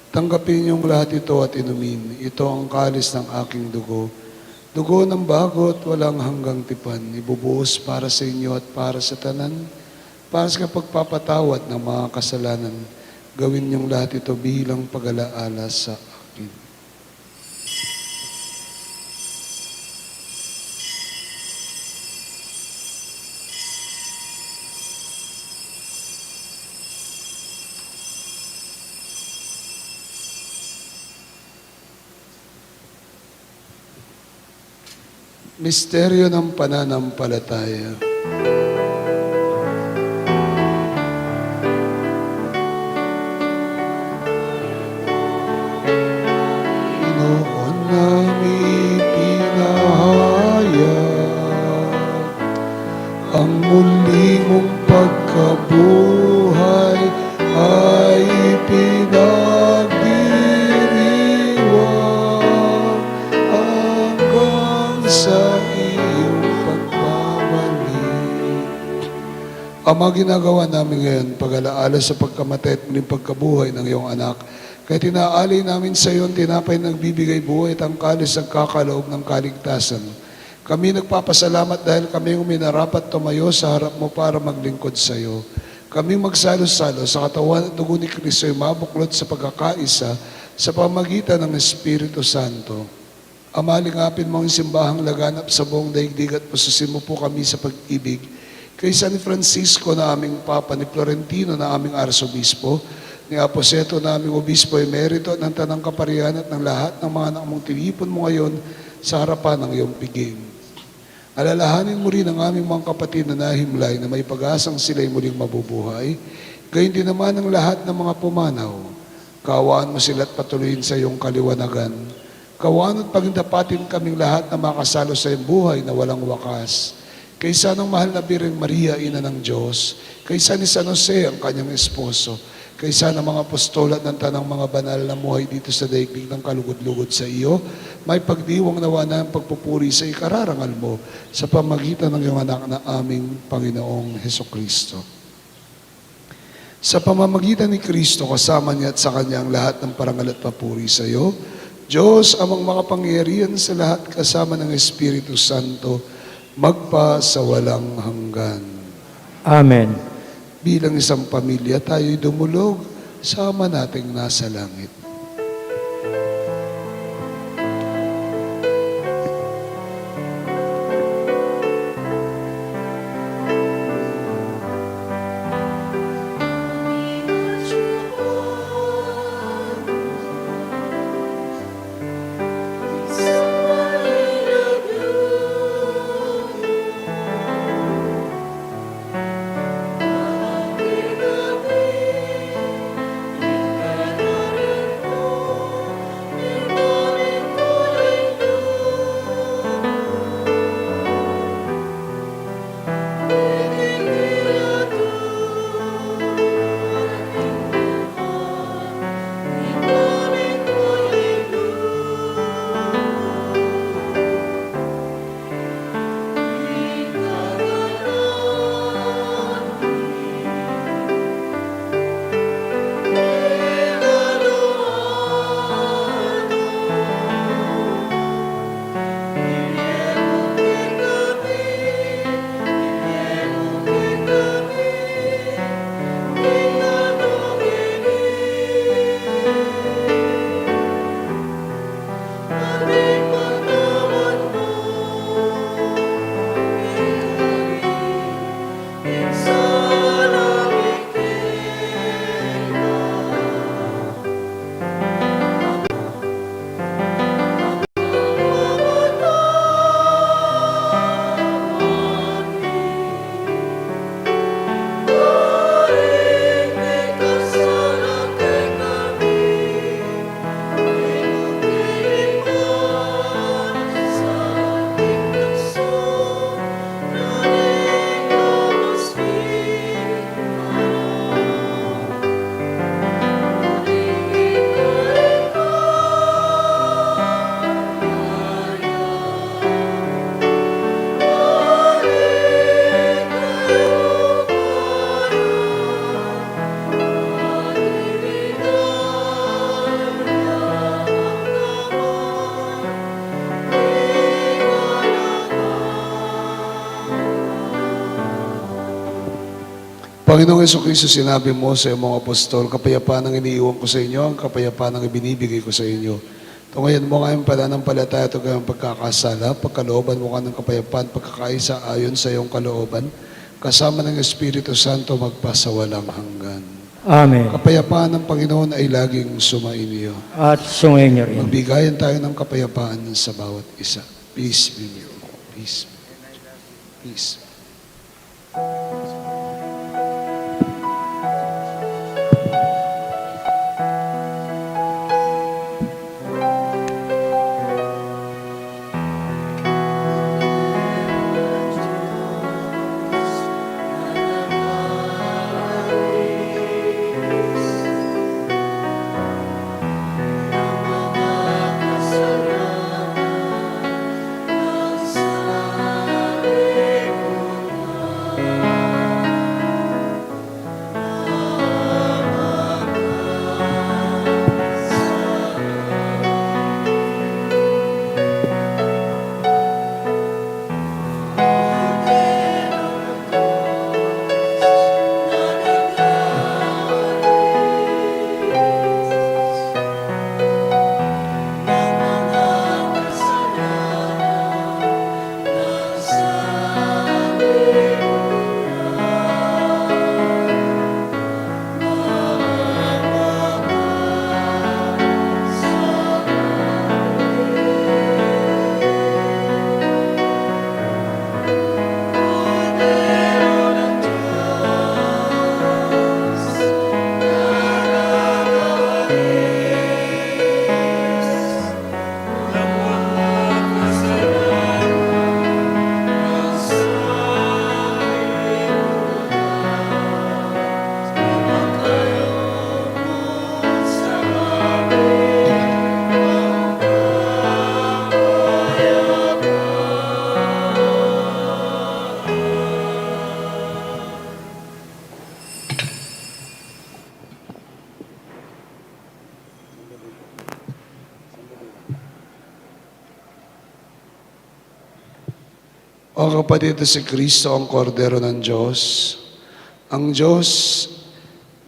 tanggapin niyong lahat ito at inumin. Ito ang kalis ng aking dugo. Dugo ng bago at walang hanggang tipan. Ibubuhos para sa inyo at para sa tanan. Para sa pagpapatawad ng mga kasalanan. Gawin niyong lahat ito bilang pag-alaala sa akin. Misteryo ng pananampalataya. Noon namin pinahayag ang muli mong pagkabuhay ay pinagdiriwang hanggang sa iyong pagbabalik. Ama, ginagawa namin ngayon pag-alaala sa pagkamatay at muling pagkabuhay ng iyong anak. Kaya tinaalay namin sa iyo ang tinapay na nagbibigay buhay at ang kalis ng kakaloob ng kaligtasan. Kami nagpapasalamat dahil kami yung minarapat tumayo sa harap mo para maglingkod sa iyo. Kami magsalo-salo sa katawan at dugo ni Kristo ay mabuklod sa pagkakaisa sa pamagitan ng Espiritu Santo. Ama, lingapin mo ang simbahang laganap sa buong daigdig at pasusin mo po kami sa pag-ibig. Kay San Francisco na aming Papa, ni Florentino na aming Arsobispo, ni Aposeto naming Obispo Emerito ng Tanang Kaparihan at ng lahat ng mga anak mong tinipon mo ngayon sa harapan ng iyong piging. Alalahanin mo rin ang aming mga kapatid na nahimlay na may pag-asang sila'y muling mabubuhay, gayon din naman ang lahat ng mga pumanaw. Kaawaan mo sila at patuloyin sa iyong kaliwanagan. Kaawaan at pagindapatin kaming lahat na makasalo sa iyong buhay na walang wakas. Kaysa ng mahal na Birheng Maria, Ina ng Diyos, kaysa ni San Jose, ang kanyang esposo, kaysa ng mga apostol at ng tanang mga banal na muhay dito sa daigdig ng kalugod-lugod sa iyo, may pagdiwang nawa na ang pagpupuri sa ikararangal mo sa pamagitan ng iyong anak na aming Panginoong Hesukristo. Sa pamamagitan ni Kristo, kasama niya at sa Kanya ang lahat ng parangal at papuri sa iyo, Diyos, amang makapangyarihan sa lahat kasama ng Espiritu Santo, magpa sa walang hanggan. Amen. Bilang isang pamilya, tayo'y dumulog sa Ama nating nasa langit. Panginoong Hesukristo, sinabi mo sa iyong mga apostol, kapayapaan ang iniiwan ko sa inyo, ang kapayapaan ang ibinibigay ko sa inyo. Tungayan mo kayong pananampalataya at kayong pagkakasala, pagkalooban mo ka ng kapayapaan, pagkakaisa ayon sa iyong kalooban, kasama ng Espiritu Santo magpasawalang hanggan. Amen. Kapayapaan ng Panginoon ay laging sumainyo. At sungay niyo rin. Magbigayan tayo ng kapayapaan sa bawat isa. Peace be with you. Peace. Peace. O kapatid, si Kristo ang kordero ng Diyos. Ang Diyos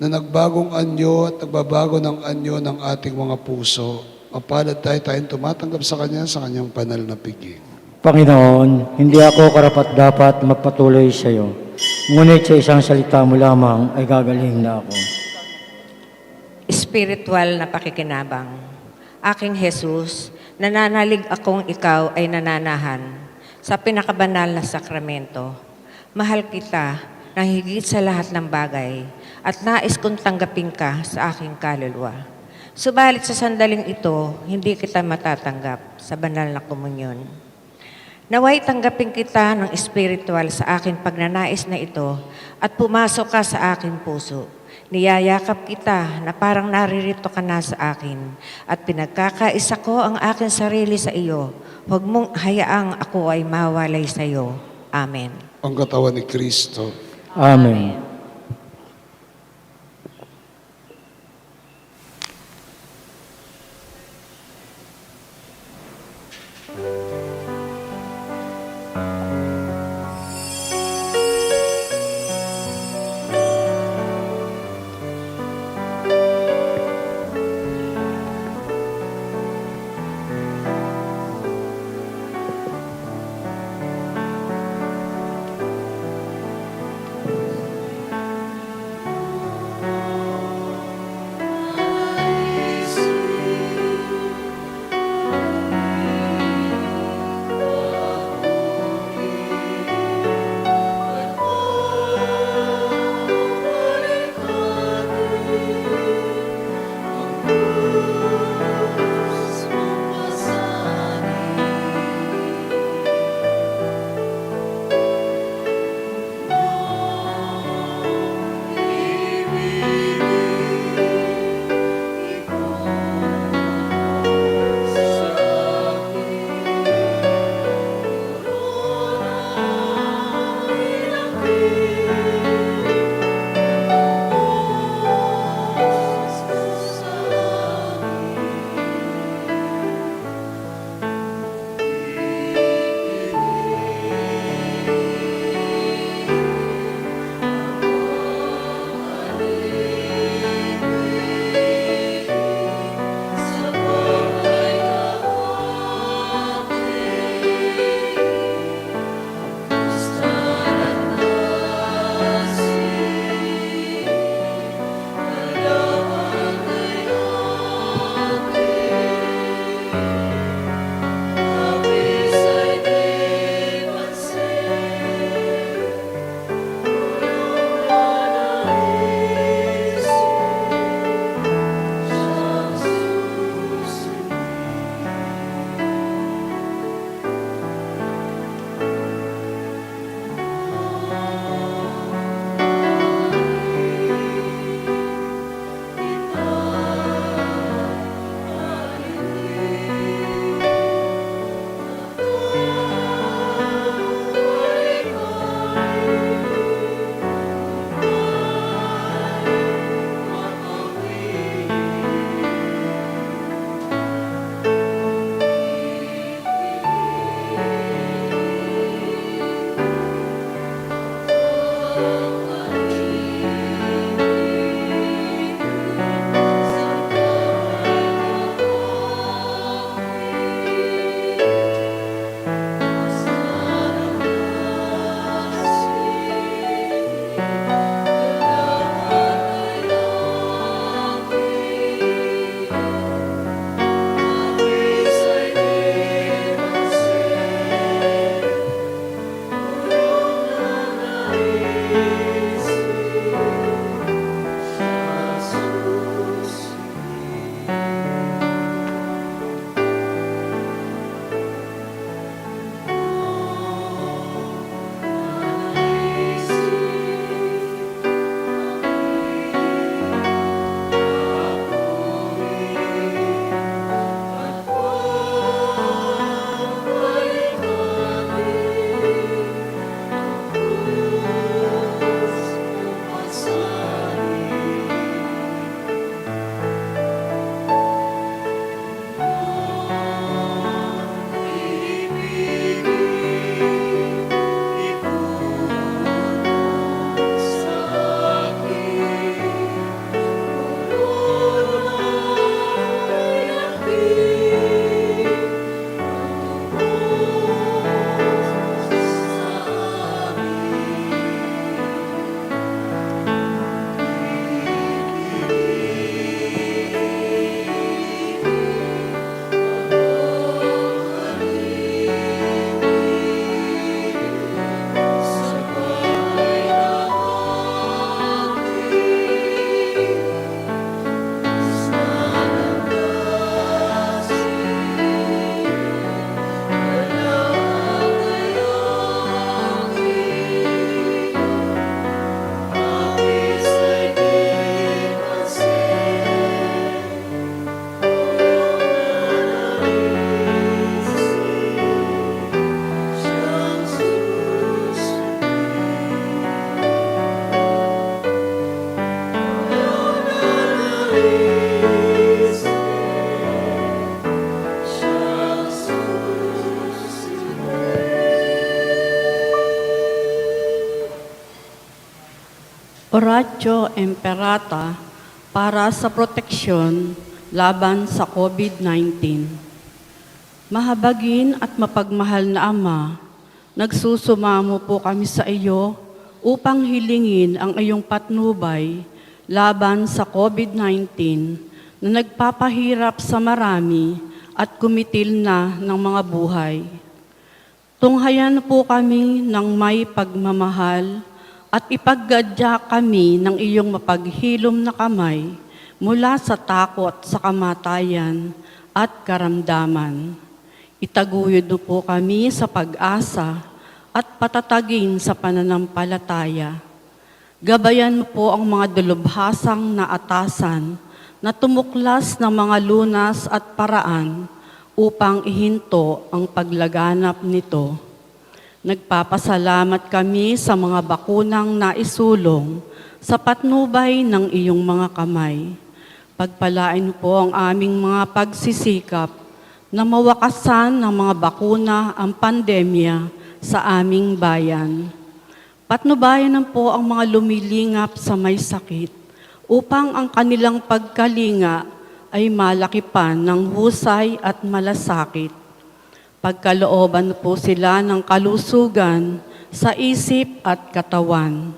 na nagbagong anyo at nagbabago ng anyo ng ating mga puso. Mapalad tayong tumatanggap sa Kanyang banal na piging. Panginoon, hindi ako karapat-dapat magpatuloy sa iyo. Ngunit sa isang salita mo lamang ay gagaling na ako. Espiritual na pakikinabang. Aking Jesus, nananalig akong ikaw ay nananahan sa pinakabanal na sakramento. Mahal kita ng higit sa lahat ng bagay at nais kong tanggapin ka sa aking kaluluwa. Subalit sa sandaling ito, hindi kita matatanggap sa banal na komunyon. Naway tanggapin kita ng espiritual sa aking pagnanais na ito at pumasok ka sa aking puso. Niyayakap kita na parang naririto ka na sa akin at pinagkakaisa ko ang aking sarili sa iyo. Huwag mong hayaang ako ay mawalay sa iyo. Amen. Ang katawan ni Kristo. Amen. Oratio Imperata para sa proteksyon laban sa COVID-19. Mahabagin at mapagmahal na Ama, nagsusumamo po kami sa iyo upang hilingin ang iyong patnubay laban sa COVID-19 na nagpapahirap sa marami at kumitil na ng mga buhay. Tunghayan po kami ng may pagmamahal at ipaggadya kami ng iyong mapaghilom na kamay mula sa takot sa kamatayan at karamdaman. Itaguyod po kami sa pag-asa at patatagin sa pananampalataya. Gabayan mo po ang mga dalubhasang na atasan na tumuklas ng mga lunas at paraan upang ihinto ang paglaganap nito. Nagpapasalamat kami sa mga bakunang naisulong sa patnubay ng iyong mga kamay. Pagpalain po ang aming mga pagsisikap na mawakasan ng mga bakuna ang pandemya sa aming bayan. Patnubayan po ang mga lumilingap sa may sakit upang ang kanilang pagkalinga ay malaki pa ng husay at malasakit. Pagkalooban po sila ng kalusugan sa isip at katawan,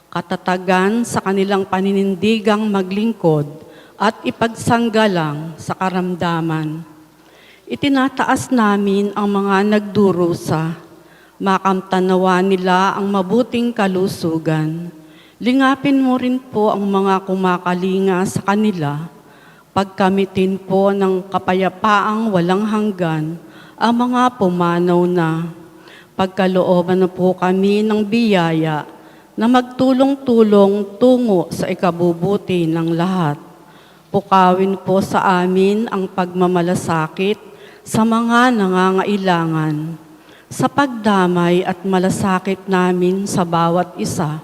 katatagan sa kanilang paninindigang maglingkod at ipagsanggalang sa karamdaman. Itinataas namin ang mga nagdurusa, makamtanawa nila ang mabuting kalusugan. Lingapin mo rin po ang mga kumakalinga sa kanila, pagkamitin po ng kapayapaang walang hanggan ang mga pumanaw na. Pagkalooban na po kami ng biyaya na magtulong-tulong tungo sa ikabubuti ng lahat. Pukawin po sa amin ang pagmamalasakit sa mga nangangailangan. Sa pagdamay at malasakit namin sa bawat isa,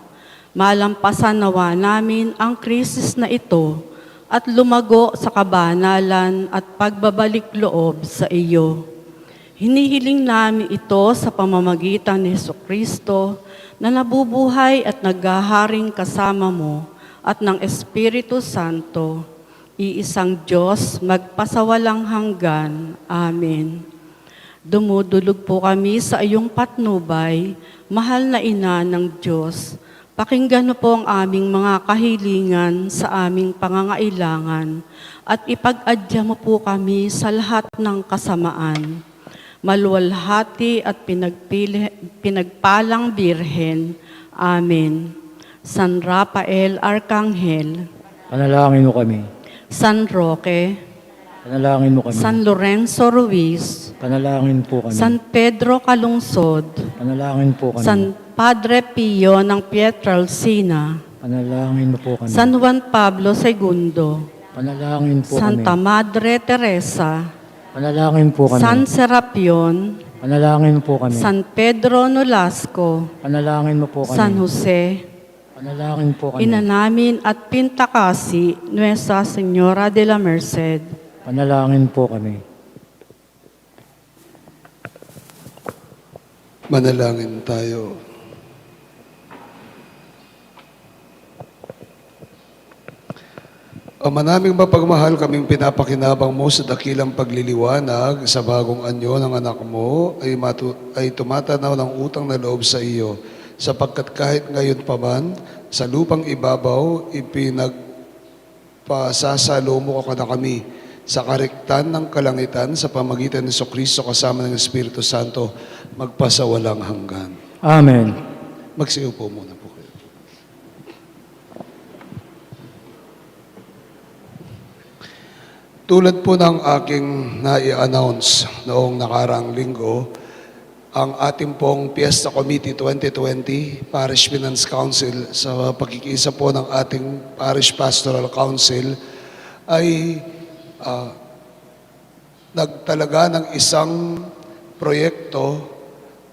malampasan nawa namin ang krisis na ito at lumago sa kabanalan at pagbabalik loob sa iyo. Hinihiling namin ito sa pamamagitan ni Jesucristo na nabubuhay at naghaharing kasama mo at ng Espiritu Santo, iisang Diyos, magpasawalang hanggan. Amen. Dumudulog po kami sa iyong patnubay, mahal na Ina ng Diyos. Pakinggan mo po ang aming mga kahilingan sa aming pangangailangan at ipag-adya mo po kami sa lahat ng kasamaan. Maluwalhati at pinagpalang Birhen. Amen. San Rafael Arcangel, Panalangin mo kami. San Roque, Panalangin mo kami. San Lorenzo Ruiz, Panalangin po kami. San Pedro Calungsod, Panalangin po kami. San Padre Pio ng Pietrelcina, Panalangin mo po kami. San Juan Pablo II, Panalangin po Santa kami. Madre Teresa, Panalangin po kami. San Serapion, Panalangin po kami. San Pedro Nolasco, Panalangin mo po kami. San Jose, Panalangin po kami. Ina namin at Pintakasi, Nuestra Señora de la Merced, Panalangin po kami. Manalangin tayo. Ama naming mapagmahal, kaming pinapakinabang mo sa dakilang pagliliwanag sa bagong anyo ng anak mo ay tumatanaw ng utang na loob sa iyo, sapagkat kahit ngayon pa man, sa lupang ibabaw, ipinagpasasalo mo ka na kami sa karektan ng kalangitan sa pamagitan ni Jesucristo kasama ng Espiritu Santo, magpasawalang hanggan. Amen. Magsiupo muna po kayo. Tulad po ng aking nai-announce noong nakarang linggo, ang ating pong Fiesta Committee 2020 Parish Finance Council sa pagkikisa po ng ating Parish Pastoral Council ay nagtalaga ng isang proyekto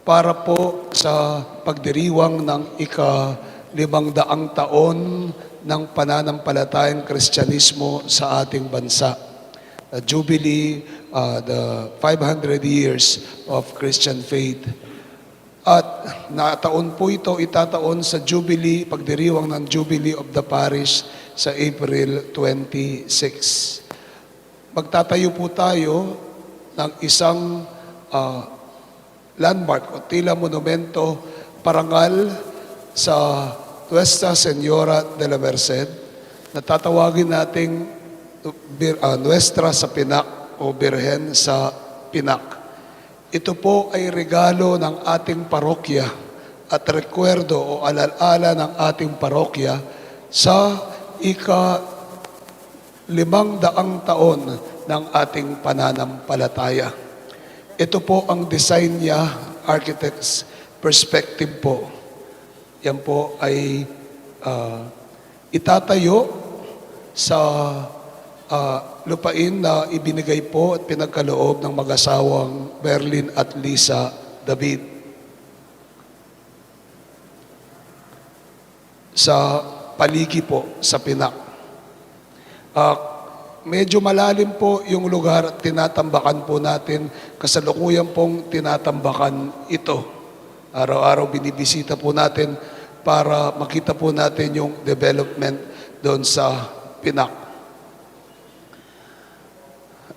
para po sa pagdiriwang ng ika-500 taon ng pananampalatayang Kristyanismo sa ating bansa. Jubilee, the 500 years of Christian faith. At nataon po ito, itataon sa Jubilee, pagdiriwang ng Jubilee of the Parish sa April 26. Magtatayo po tayo ng isang landmark o tila monumento parangal sa Nuestra Señora de la Merced na tatawagin nating Nuestra sa Pinak o Birhen sa Pinak. Ito po ay regalo ng ating parokya at rekwerdo o alala ng ating parokya sa ika-500 taon ng ating pananampalataya. Ito po ang design niya, architect's perspective po. Yan po ay itatayo sa lupain na ibinigay po at pinagkaloob ng mag-asawang Berlin at Lisa David. Sa paligi po, sa Pinak. Medyo malalim po yung lugar at tinatambakan po natin. Kasalukuyan pong tinatambakan ito. Araw-araw binibisita po natin para makita po natin yung development doon sa Pinak.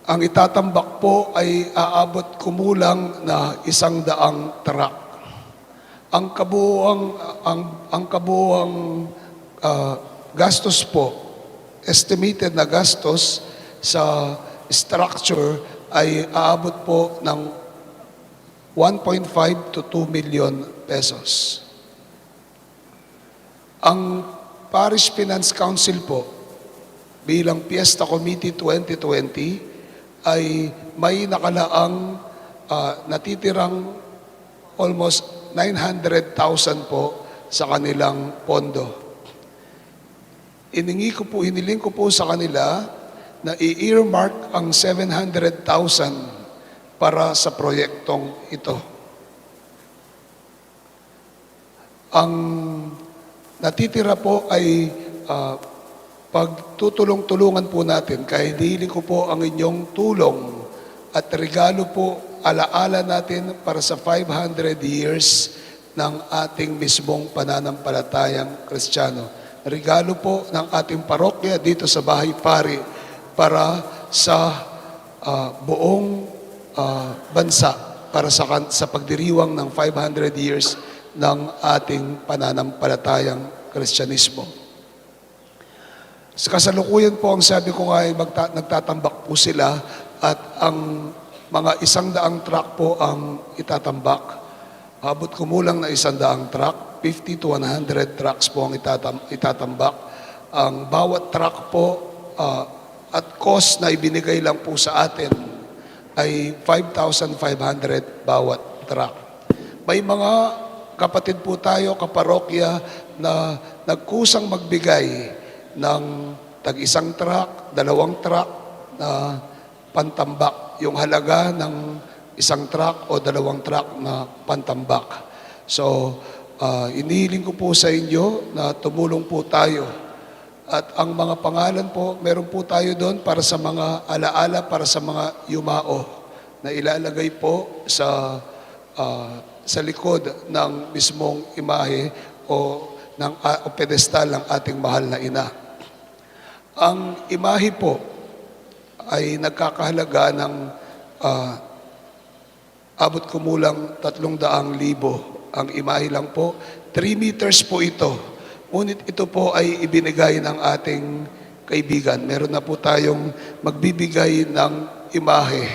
Ang itatambak po ay aabot kumulang na 100 truck. Ang kabuuang gastos po, estimated na gastos sa structure ay aabot po ng 1.5 to 2 million pesos. Ang Parish Finance Council po bilang Fiesta Committee 2020 ay may nakalaang natitirang almost 900,000 po sa kanilang pondo. Hiniling ko po sa kanila na i-earmark ang 700,000 para sa proyektong ito. Ang natitira po ay pagtutulong-tulungan po natin. Kaya hinihiling ko po ang inyong tulong at regalo po, alaala natin para sa 500 years ng ating mismong pananampalatayang Kristiyano. Regalo po ng ating parokya dito sa Bahay Pari para sa buong bansa, para sa pagdiriwang ng 500 years ng ating pananampalatayang Kristyanismo. Sa kasalukuyan po, ang sabi ko nga ay nagtatambak po sila at ang mga 100 truck po ang itatambak. Abot kumulang na 100 truck, 50 to 100 trucks po ang itatambak. Ang bawat truck po at cost na ibinigay lang po sa atin ay 5,500 bawat truck. May mga kapatid po tayo, kaparokya, na nagkusang magbigay ng tag-1 truck, 2 truck na pantambak. Yung halaga ng 1 truck o 2 truck na pantambak. So, inihiling ko po sa inyo na tumulong po tayo. At ang mga pangalan po, meron po tayo doon para sa mga alaala, para sa mga yumao na ilalagay po sa likod ng mismong imahe o pedestal ng ating mahal na ina. Ang imahe po ay nagkakahalaga ng abot kumulang 300,000. Ang imahe lang po, 3 meters po ito. Ngunit ito po ay ibinigay ng ating kaibigan. Meron na po tayong magbibigay ng imahe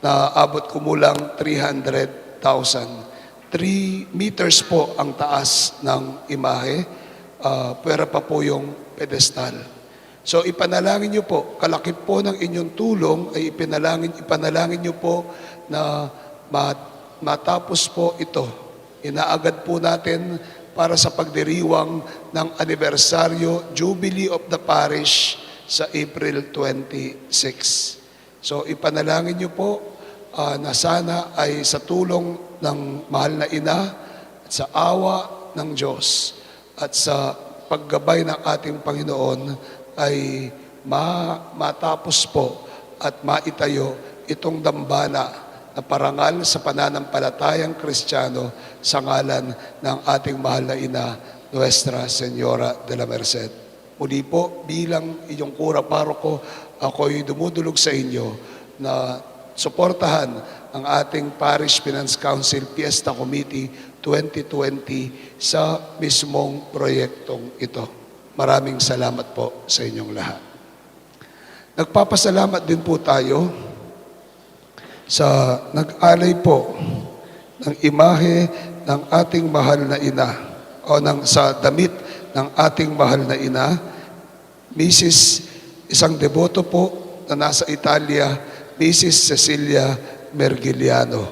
na abot kumulang 300,000. 3 meters po ang taas ng imahe, pwera pa po yung pedestal. So ipanalangin niyo po, kalakip po ng inyong tulong ay ipanalangin niyo po na matapos po ito. Inaagad po natin para sa pagdiriwang ng anibersaryo Jubilee of the Parish sa April 26. So ipanalangin niyo po na sana ay sa tulong ng mahal na ina at sa awa ng Diyos at sa paggabay ng ating Panginoon ay matapos po at maitayo itong dambana na parangal sa pananampalatayang Kristiyano sa ngalan ng ating mahal na ina, Nuestra Señora de la Merced. Muli po, bilang inyong kura paroko, ako'y dumudulog sa inyo na suportahan ang ating Parish Finance Council Fiesta Committee 2020 sa mismong proyektong ito. Maraming salamat po sa inyong lahat. Nagpapasalamat din po tayo sa nag-alay po ng imahe ng ating mahal na ina o sa damit ng ating mahal na ina, Mrs. isang deboto po na nasa Italia, Mrs. Cecilia Mergiliano,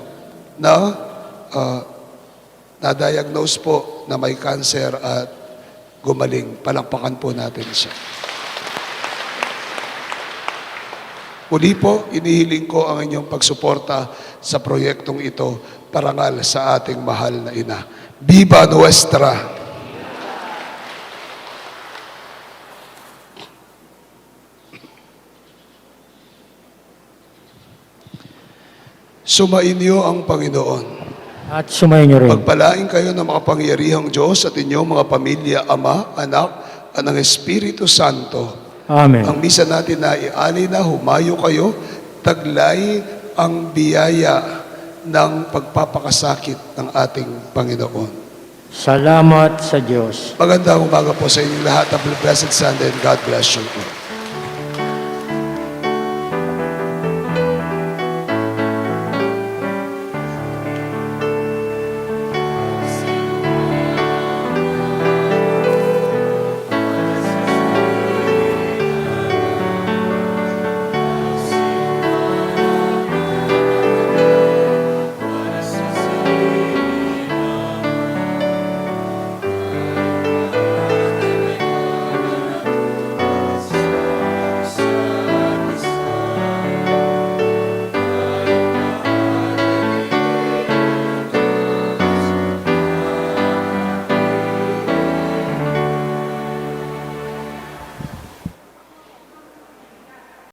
na na-diagnose po na may cancer at gumaling. Palakpakan po natin siya. Muli po, inihiling ko ang inyong pagsuporta sa proyektong ito parangal sa ating mahal na ina. Viva Nuestra! Sumainyo ang Panginoon. At sumayin niyo rin. Pagpalain kayo ng makapangyarihang Diyos at inyong mga pamilya, Ama, Anak, at ng Espiritu Santo. Amen. Ang misa natin na ialay na, humayo kayo, taglay ang biyaya ng pagpapakasakit ng ating Panginoon. Salamat sa Diyos. Magandang umaga po sa inyong lahat. Have a blessed Sunday and God bless you.